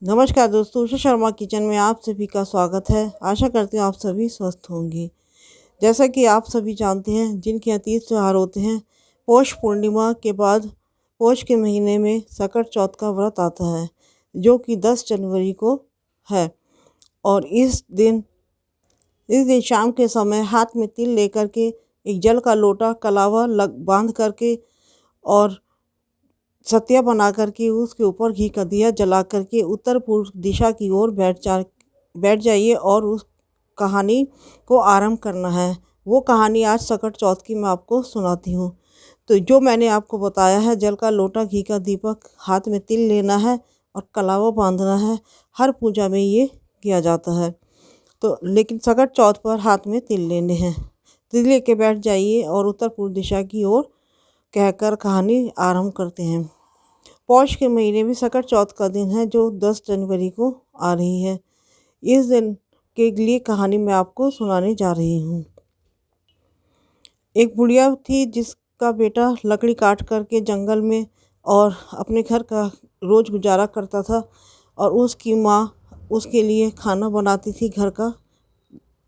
नमस्कार दोस्तों, उषा शर्मा किचन में आप सभी का स्वागत है। आशा करती हूँ आप सभी स्वस्थ होंगे। जैसा कि आप सभी जानते हैं, जिनके अतीत त्योहार होते हैं, पौष पूर्णिमा के बाद पौष के महीने में सकट चौथ का व्रत आता है, जो कि 10 जनवरी को है। और इस दिन शाम के समय हाथ में तिल लेकर के एक जल का लोटा कलावा बांध करके और सतिया बना करके उसके ऊपर घी का दिया जला करके उत्तर पूर्व दिशा की ओर बैठ जाइए और उस कहानी को आरंभ करना है। वो कहानी आज सकट चौथ की मैं आपको सुनाती हूँ। तो जो मैंने आपको बताया है, जल का लोटा, घी का दीपक, हाथ में तिल लेना है और कलावा बांधना है। हर पूजा में ये किया जाता है, तो लेकिन सकट चौथ पर हाथ में तिल लेने हैं। तिल लेके बैठ जाइए और उत्तर पूर्व दिशा की ओर कहकर कहानी आरंभ करते हैं। पौष के महीने में सकट चौथ का दिन है, जो 10 जनवरी को आ रही है। इस दिन के लिए कहानी मैं आपको सुनाने जा रही हूँ। एक बुढ़िया थी जिसका बेटा लकड़ी काट करके जंगल में और अपने घर का रोज़ गुजारा करता था, और उसकी माँ उसके लिए खाना बनाती थी, घर का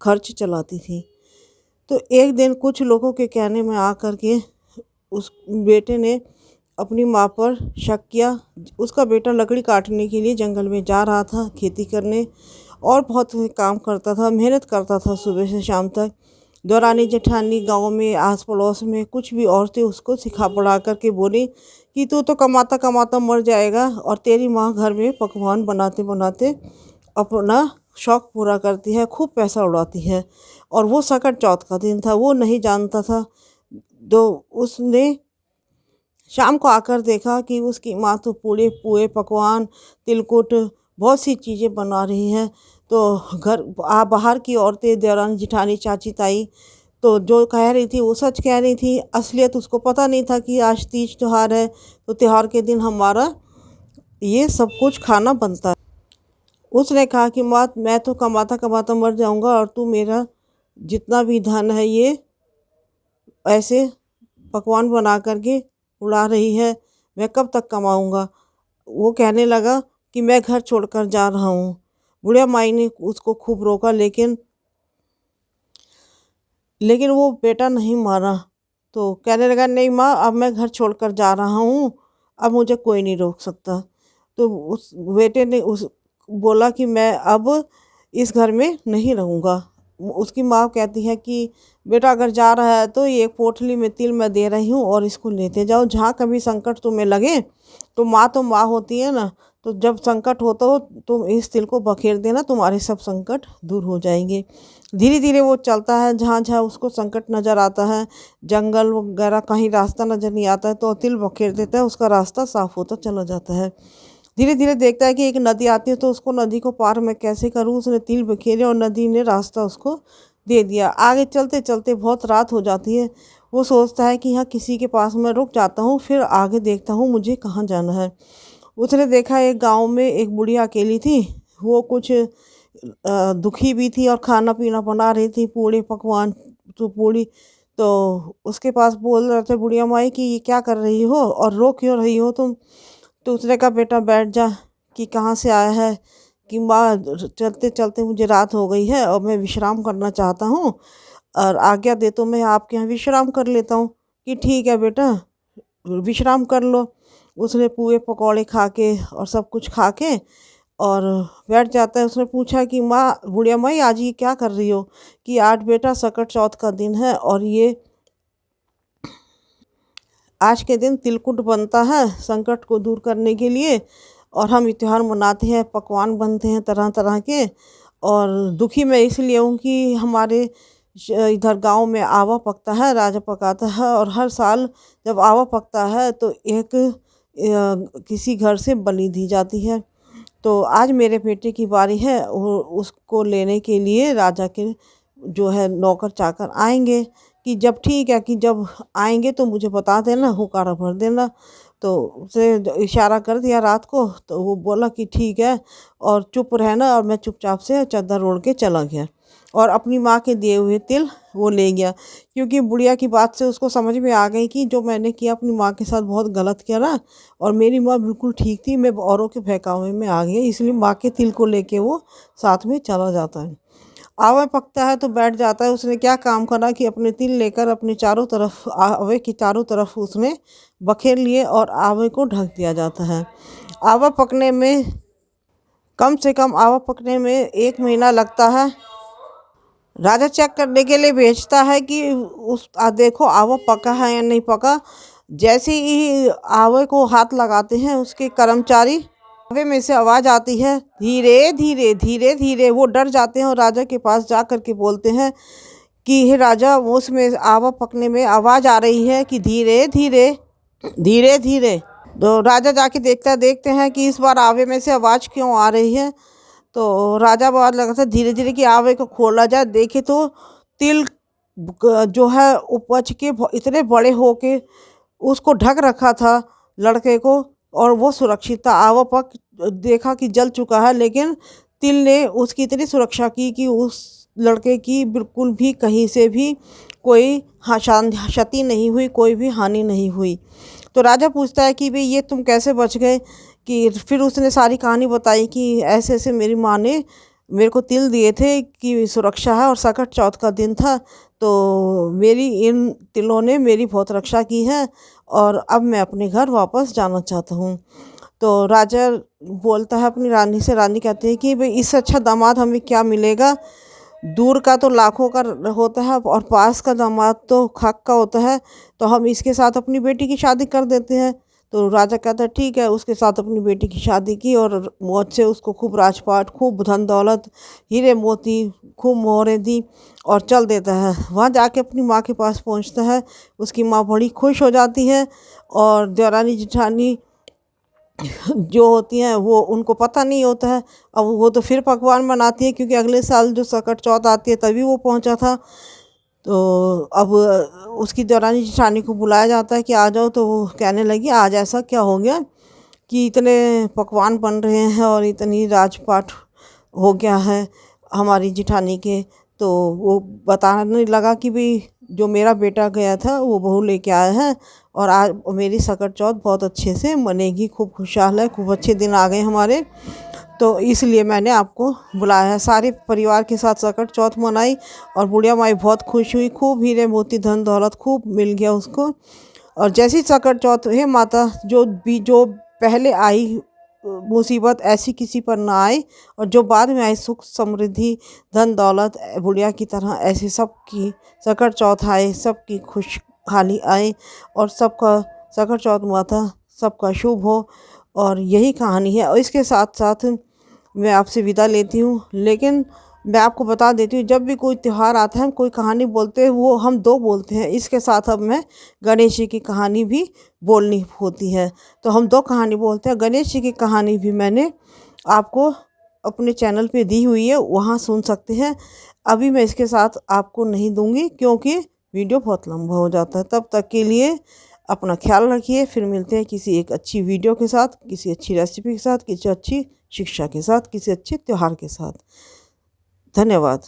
खर्च चलाती थी। तो एक दिन कुछ लोगों के कहने में आ कर के उस बेटे ने अपनी माँ पर शक किया। उसका बेटा लकड़ी काटने के लिए जंगल में जा रहा था, खेती करने, और बहुत काम करता था, मेहनत करता था सुबह से शाम तक। दौरानी जेठानी, गांव में आस पड़ोस में कुछ भी औरतें उसको सिखा पढ़ा करके बोली कि तू तो कमाता कमाता मर जाएगा, और तेरी माँ घर में पकवान बनाते बनाते अपना शौक़ पूरा करती है, खूब पैसा उड़ाती है। और वो सकट चौथ का दिन था, वो नहीं जानता था। तो उसने शाम को आकर देखा कि उसकी माँ तो पूड़े पुए पकवान, तिलकुट, बहुत सी चीज़ें बना रही हैं। तो बाहर की औरतें, देवरानी जेठानी, चाची ताई, तो जो कह रही थी वो सच कह रही थी। असलियत उसको पता नहीं था कि आज तीज त्योहार है, तो त्योहार के दिन हमारा ये सब कुछ खाना बनता है। उसने कहा कि माँ, मैं तो कमाता कमाता मर जाऊंगा, और तू मेरा जितना भी धन है ये ऐसे पकवान बना करके उड़ा रही है, मैं कब तक कमाऊंगा। वो कहने लगा कि मैं घर छोड़कर जा रहा हूँ। बुढ़िया माई ने उसको खूब रोका, लेकिन वो बेटा नहीं माना। तो कहने लगा, नहीं माँ, अब मैं घर छोड़कर जा रहा हूँ, अब मुझे कोई नहीं रोक सकता। तो उस बेटे ने उस बोला कि मैं अब इस घर में नहीं रहूँगा। उसकी माँ कहती है कि बेटा अगर जा रहा है तो ये पोटली में तिल मैं दे रही हूँ, और इसको लेते जाओ। जहाँ कभी संकट तुम्हें लगे, तो माँ होती है ना, तो जब संकट होता हो तुम इस तिल को बखेर देना, तुम्हारे सब संकट दूर हो जाएंगे। धीरे धीरे वो चलता है, जहाँ जहाँ उसको संकट नज़र आता है, जंगल वगैरह कहीं रास्ता नज़र नहीं आता है, तो तिल बखेर देता है, उसका रास्ता साफ होता चला जाता है। धीरे धीरे देखता है कि एक नदी आती है, तो उसको नदी को पार मैं कैसे करूँ। उसने तिल बिखेरे और नदी ने रास्ता उसको दे दिया। आगे चलते चलते बहुत रात हो जाती है। वो सोचता है कि यहाँ किसी के पास मैं रुक जाता हूँ, फिर आगे देखता हूँ मुझे कहाँ जाना है। उसने देखा एक गांव में एक बुढ़िया अकेली थी। वो कुछ दुखी भी थी और खाना पीना बना रही थी, पूड़ी पकवान। तो पूड़ी तो उसके पास बोल रहे थे बुढ़िया माई कि ये क्या कर रही हो और रो क्यों रही हो तुम। तो उसने कहा, बेटा बैठ जा। कि कहाँ से आया है। कि माँ, चलते चलते मुझे रात हो गई है और मैं विश्राम करना चाहता हूँ, और आज्ञा दे तो मैं आपके यहाँ विश्राम कर लेता हूँ। कि ठीक है बेटा, विश्राम कर लो। उसने पुए पकौड़े खा के और सब कुछ खा के और बैठ जाता है। उसने पूछा कि माँ, बुढ़िया माई, आज ये क्या कर रही हो। कि आज बेटा सकट चौथ का दिन है, और ये आज के दिन तिलकुट बनता है संकट को दूर करने के लिए, और हम ये त्यौहार मनाते हैं, पकवान बनते हैं तरह तरह के। और दुखी मैं इसलिए हूँ कि हमारे इधर गांव में आवा पकता है, राजा पकाता है, और हर साल जब आवा पकता है तो एक किसी घर से बलि दी जाती है। तो आज मेरे बेटे की बारी है, वो उसको लेने के लिए राजा के जो है नौकर चाकर आएंगे। कि जब ठीक है, कि जब आएंगे तो मुझे बता देना, हुकारा भर देना। तो उसे इशारा कर दिया रात को, तो वो बोला कि ठीक है, और चुप रहना। और मैं चुपचाप से चादर ओढ़ के चला गया। और अपनी माँ के दिए हुए तिल वो ले गया, क्योंकि बुढ़िया की बात से उसको समझ में आ गई कि जो मैंने किया अपनी माँ के साथ बहुत गलत किया ना, और मेरी माँ बिल्कुल ठीक थी, मैं औरों के बहकावे में आ गई, इसलिए माँ के तिल को लेके वो साथ में चला जाता है। आवा पकता है तो बैठ जाता है। उसने क्या काम करा कि अपने तिल लेकर अपने चारों तरफ, आवे की चारों तरफ उसने बखेर लिए और आवे को ढक दिया जाता है। आवा पकने में कम से कम आवा पकने में 1 महीना लगता है। राजा चेक करने के लिए भेजता है कि देखो आवा पका है या नहीं पका। जैसे ही आवे को हाथ लगाते हैं उसके कर्मचारी, आवे में से आवाज़ आती है, धीरे धीरे धीरे धीरे। वो डर जाते हैं और राजा के पास जा कर के बोलते हैं कि हे राजा, उसमें आवा पकने में आवाज़ आ रही है कि धीरे धीरे धीरे धीरे। तो राजा जाके देखते हैं कि इस बार आवे में से आवाज़ क्यों आ रही है। तो राजा बहुत लगा था धीरे धीरे कि आवे को खोला जाए, देखे तो तिल जो है उपज के इतने बड़े हो के उसको ढक रखा था लड़के को, और वो सुरक्षित था। आवा पक देखा कि जल चुका है, लेकिन तिल ने उसकी इतनी सुरक्षा की कि उस लड़के की बिल्कुल भी कहीं से भी कोई क्षति नहीं हुई, कोई भी हानि नहीं हुई। तो राजा पूछता है कि भाई ये तुम कैसे बच गए। कि फिर उसने सारी कहानी बताई कि ऐसे ऐसे मेरी माँ ने मेरे को तिल दिए थे कि सुरक्षा है, और सकट चौथ का दिन था, तो मेरी इन तिलों ने मेरी बहुत रक्षा की है, और अब मैं अपने घर वापस जाना चाहता हूँ। तो राजा बोलता है अपनी रानी से, रानी कहती है कि भाई इससे अच्छा दामाद हमें क्या मिलेगा। दूर का तो लाखों का होता है और पास का दामाद तो खाक का होता है, तो हम इसके साथ अपनी बेटी की शादी कर देते हैं। तो राजा कहता है ठीक है। उसके साथ अपनी बेटी की शादी की और मौज से उसको खूब राजपाट, खूब धन दौलत, हीरे मोती, खूब मोहरें दी और चल देता है। वहाँ जाके अपनी माँ के पास पहुँचता है। उसकी माँ बड़ी खुश हो जाती है, और देवरानी जेठानी जो होती हैं वो उनको पता नहीं होता है। अब वो तो फिर पकवान बनाती है, क्योंकि अगले साल जो सकट चौथ आती है तभी वो पहुंचा था। तो अब उसकी देवरानी जेठानी को बुलाया जाता है कि आ जाओ। तो वो कहने लगी आज ऐसा क्या हो गया कि इतने पकवान बन रहे हैं और इतनी राजपाट हो गया है हमारी जेठानी के। तो वो बताने लगा कि भाई जो मेरा बेटा गया था वो बहू लेके आया है, और आज मेरी सकट चौथ बहुत अच्छे से मनेगी, खूब खुशहाल है, खूब अच्छे दिन आ गए हमारे, तो इसलिए मैंने आपको बुलाया है। सारे परिवार के साथ सकट चौथ मनाई और बुढ़िया माई बहुत खुश हुई, खूब हीरे मोती धन दौलत खूब मिल गया उसको। और जैसी सकट चौथ, हे माता, जो पहले आई मुसीबत ऐसी किसी पर ना आए, और जो बाद में आई सुख समृद्धि धन दौलत बुढ़िया की तरह ऐसे सबकी सकट चौथ आए, सबकी खुशहाली आए, और सबका सकट चौथ माता सबका शुभ हो। और यही कहानी है। और इसके साथ साथ मैं आपसे विदा लेती हूँ, लेकिन मैं आपको बता देती हूँ जब भी कोई त्यौहार आता है हम कोई कहानी बोलते हैं, वो हम 2 बोलते हैं। इसके साथ अब मैं गणेश जी की कहानी भी बोलनी होती है, तो हम 2 कहानी बोलते हैं। गणेश जी की कहानी भी मैंने आपको अपने चैनल पे दी हुई है, वहाँ सुन सकते हैं। अभी मैं इसके साथ आपको नहीं दूँगी क्योंकि वीडियो बहुत लंबा हो जाता है। तब तक के लिए अपना ख्याल रखिए। फिर मिलते हैं किसी एक अच्छी वीडियो के साथ, किसी अच्छी रेसिपी के साथ, किसी अच्छी शिक्षा के साथ, किसी अच्छे त्यौहार के साथ। धन्यवाद।